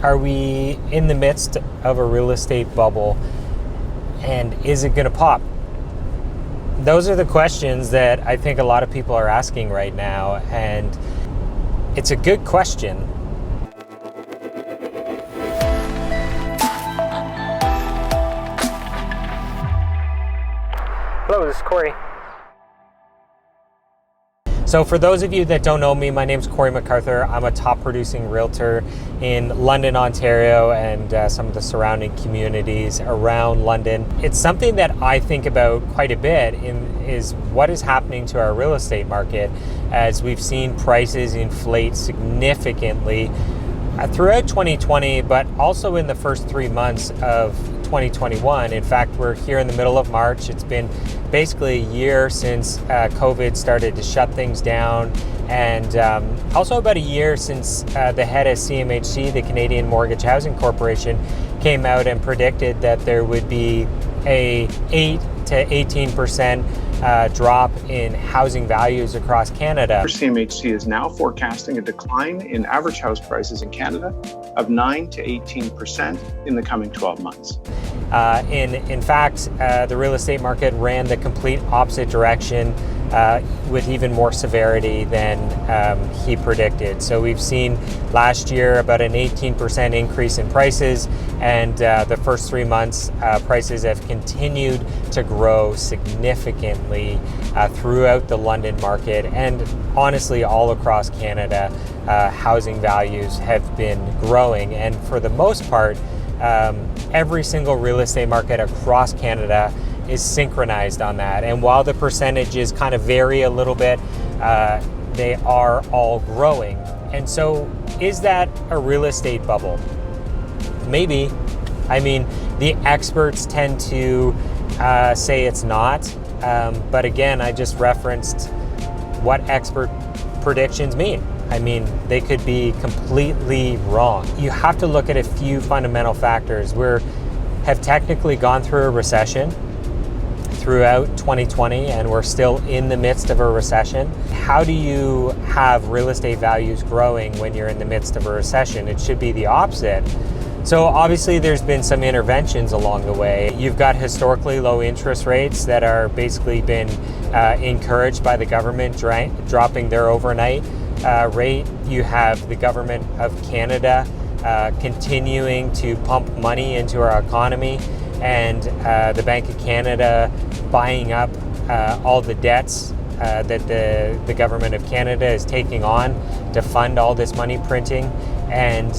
Are we in the midst of a real estate bubble? And is it going to pop? Those are the questions that I think a lot of people are asking right now, and it's a good question. Hello, this is Cory. So for those of you that don't know me, my name is Cory McArthur. I'm a top producing realtor in London, Ontario, and some of the surrounding communities around London. It's something that I think about quite a bit is what is happening to our real estate market as we've seen prices inflate significantly throughout 2020, but also in the first 3 months of 2021. In fact, we're here in the middle of March. It's been basically a year since COVID started to shut things down, and also about a year since the head of CMHC, the Canadian Mortgage Housing Corporation, came out and predicted that there would be a 8 to 18% drop in housing values across Canada. CMHC is now forecasting a decline in average house prices in Canada of 9 to 18% in the coming 12 months. In fact, the real estate market ran the complete opposite direction with even more severity than he predicted. So we've seen last year about an 18% increase in prices, and the first 3 months prices have continued to grow significantly throughout the London market, and honestly all across Canada. Housing values have been growing, and for the most part every single real estate market across Canada is synchronized on that. And while the percentages kind of vary a little bit, they are all growing. And so is that a real estate bubble? Maybe. I mean, the experts tend to say it's not. But again, I just referenced what expert predictions mean. I mean, they could be completely wrong. You have to look at a few fundamental factors. We have technically gone through a recession throughout 2020, and we're still in the midst of a recession. How do you have real estate values growing when you're in the midst of a recession? It should be the opposite. So obviously there's been some interventions along the way. You've got historically low interest rates that are basically been encouraged by the government dropping their overnight rate. You have the government of Canada continuing to pump money into our economy, and the Bank of Canada buying up all the debts that the government of Canada is taking on to fund all this money printing. And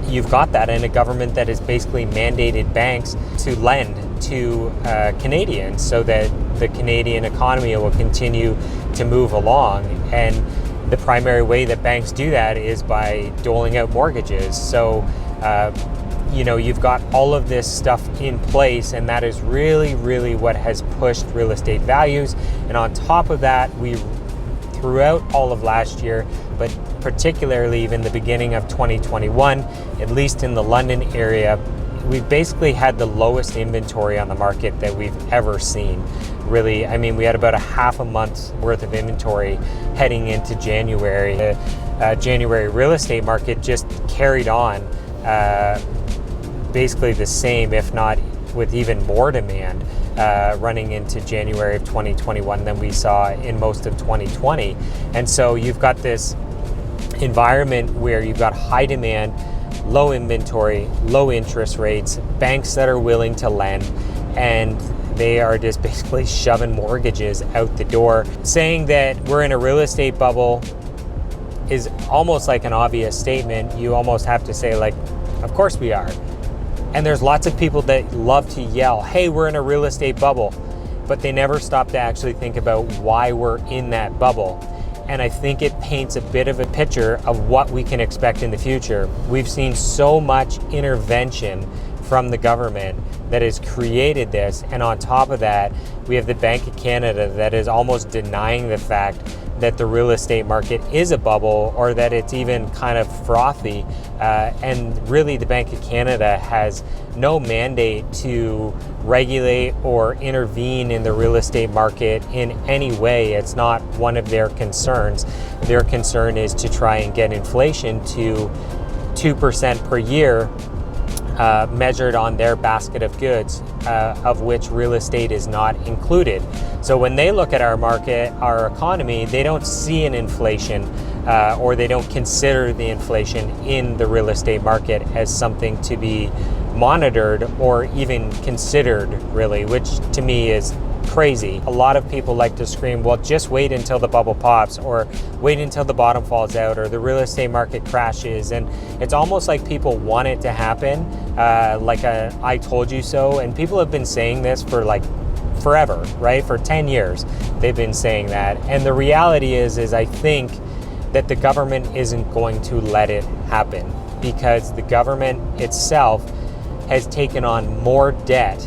you've got that in a government that has basically mandated banks to lend to Canadians so that the Canadian economy will continue to move along. And the primary way that banks do that is by doling out mortgages. So, you've got all of this stuff in place, and that is really, really what has pushed real estate values. And on top of that, throughout all of last year, but particularly even the beginning of 2021, at least in the London area, we've basically had the lowest inventory on the market that we've ever seen. Really, I mean, we had about a half a month's worth of inventory heading into January. The January real estate market just carried on basically the same, if not with even more demand running into January of 2021 than we saw in most of 2020. And so you've got this environment where you've got high demand, low inventory, low interest rates, banks that are willing to lend, and they are just basically shoving mortgages out the door. Saying that we're in a real estate bubble is almost like an obvious statement. You almost have to say, like, of course we are. And there's lots of people that love to yell, hey, we're in a real estate bubble, but they never stop to actually think about why we're in that bubble. And I think it paints a bit of a picture of what we can expect in the future. We've seen so much intervention from the government that has created this. And on top of that, we have the Bank of Canada that is almost denying the fact that the real estate market is a bubble, or that it's even kind of frothy. And really, the Bank of Canada has no mandate to regulate or intervene in the real estate market in any way. It's not one of their concerns. Their concern is to try and get inflation to 2% per year measured on their basket of goods, of which real estate is not included. So when they look at our market, our economy, they don't see an inflation or they don't consider the inflation in the real estate market as something to be monitored or even considered, really, which to me is crazy. A lot of people like to scream, well, just wait until the bubble pops, or wait until the bottom falls out, or the real estate market crashes. And it's almost like people want it to happen, like a I told you so. And people have been saying this for like forever, right? For 10 years, they've been saying that. And the reality is I think that the government isn't going to let it happen, because the government itself has taken on more debt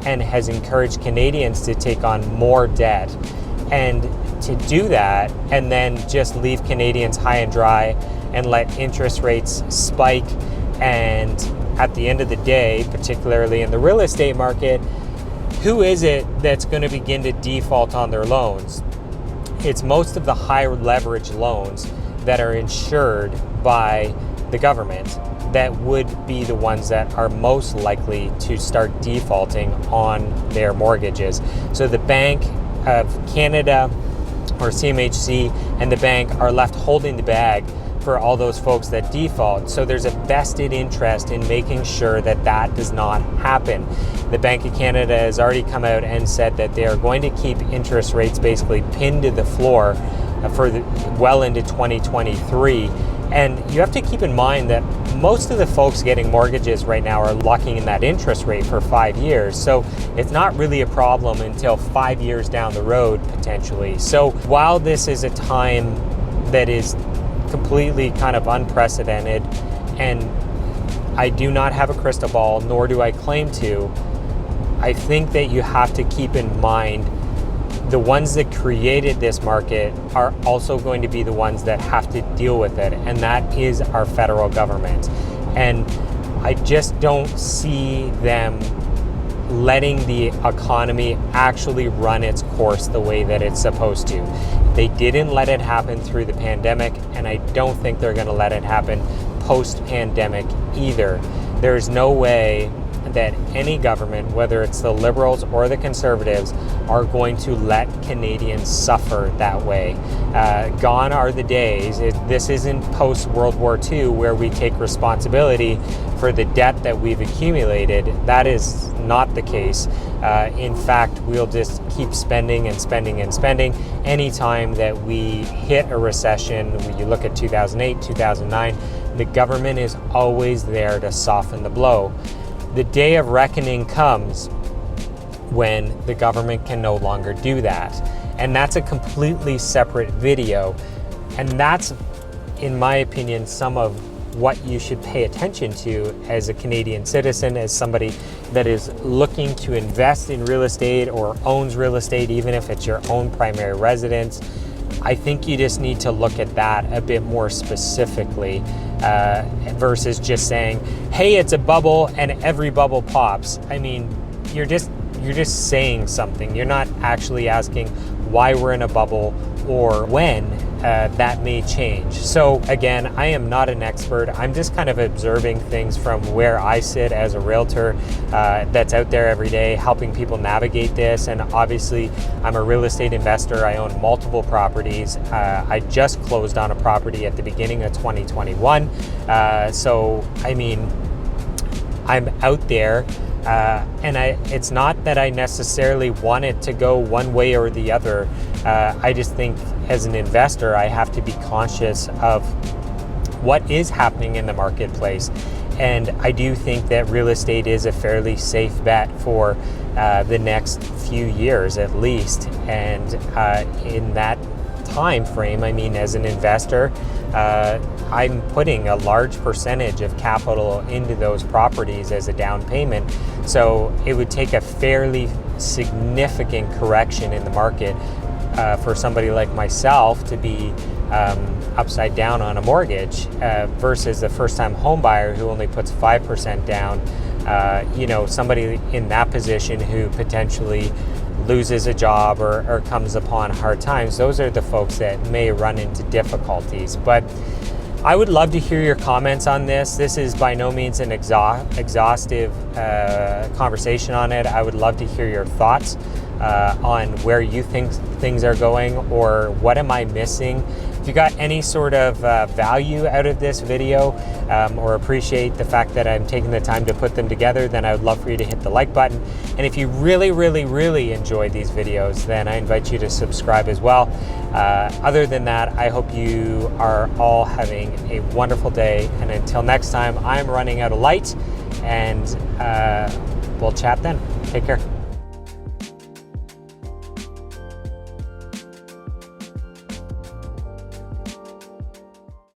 and has encouraged Canadians to take on more debt. And to do that and then just leave Canadians high and dry and let interest rates spike, and at the end of the day, particularly in the real estate market, who is it that's going to begin to default on their loans? It's most of the high leverage loans that are insured by the government that would be the ones that are most likely to start defaulting on their mortgages. So the Bank of Canada, or CMHC, and the bank are left holding the bag for all those folks that default. So there's a vested interest in making sure that that does not happen. The Bank of Canada has already come out and said that they are going to keep interest rates basically pinned to the floor for well into 2023. And you have to keep in mind that most of the folks getting mortgages right now are locking in that interest rate for 5 years. So it's not really a problem until 5 years down the road, potentially. So while this is a time that is completely kind of unprecedented, and I do not have a crystal ball, nor do I claim to, I think that you have to keep in mind the ones that created this market are also going to be the ones that have to deal with it, and that is our federal government. And I just don't see them letting the economy actually run its course the way that it's supposed to. They didn't let it happen through the pandemic, and I don't think they're going to let it happen post-pandemic either. There's no way that any government, whether it's the Liberals or the Conservatives, are going to let Canadians suffer that way. Gone are the days. This isn't post-World War II where we take responsibility for the debt that we've accumulated. That is not the case. In fact, we'll just keep spending and spending and spending. Anytime that we hit a recession, when you look at 2008, 2009, the government is always there to soften the blow. The day of reckoning comes when the government can no longer do that. And that's a completely separate video. And that's, in my opinion, some of what you should pay attention to as a Canadian citizen, as somebody that is looking to invest in real estate or owns real estate, even if it's your own primary residence. I think you just need to look at that a bit more specifically versus just saying, hey, it's a bubble and every bubble pops. I mean, you're just saying something. You're not actually asking why we're in a bubble or when that may change. So again, I am not an expert. I'm just kind of observing things from where I sit as a realtor that's out there every day helping people navigate this. And obviously, I'm a real estate investor. I own multiple properties. I just closed on a property at the beginning of 2021. So, I mean, I'm out there. And it's not that I necessarily want it to go one way or the other. I just think as an investor, I have to be conscious of what is happening in the marketplace. And I do think that real estate is a fairly safe bet for the next few years at least. And in that time frame, I mean, as an investor, I'm putting a large percentage of capital into those properties as a down payment. So it would take a fairly significant correction in the market for somebody like myself to be upside down on a mortgage versus a first-time home buyer who only puts 5% down. Somebody in that position who potentially loses a job or comes upon hard times. Those are the folks that may run into difficulties. But I would love to hear your comments on this. This is by no means an exhaustive conversation on it. I would love to hear your thoughts on where you think things are going, or what am I missing. If you got any sort of value out of this video, or appreciate the fact that I'm taking the time to put them together, then I would love for you to hit the like button. And if you really enjoy these videos, then I invite you to subscribe as well. Other than that, I hope you are all having a wonderful day. And until next time, I'm running out of light, and we'll chat then. Take care.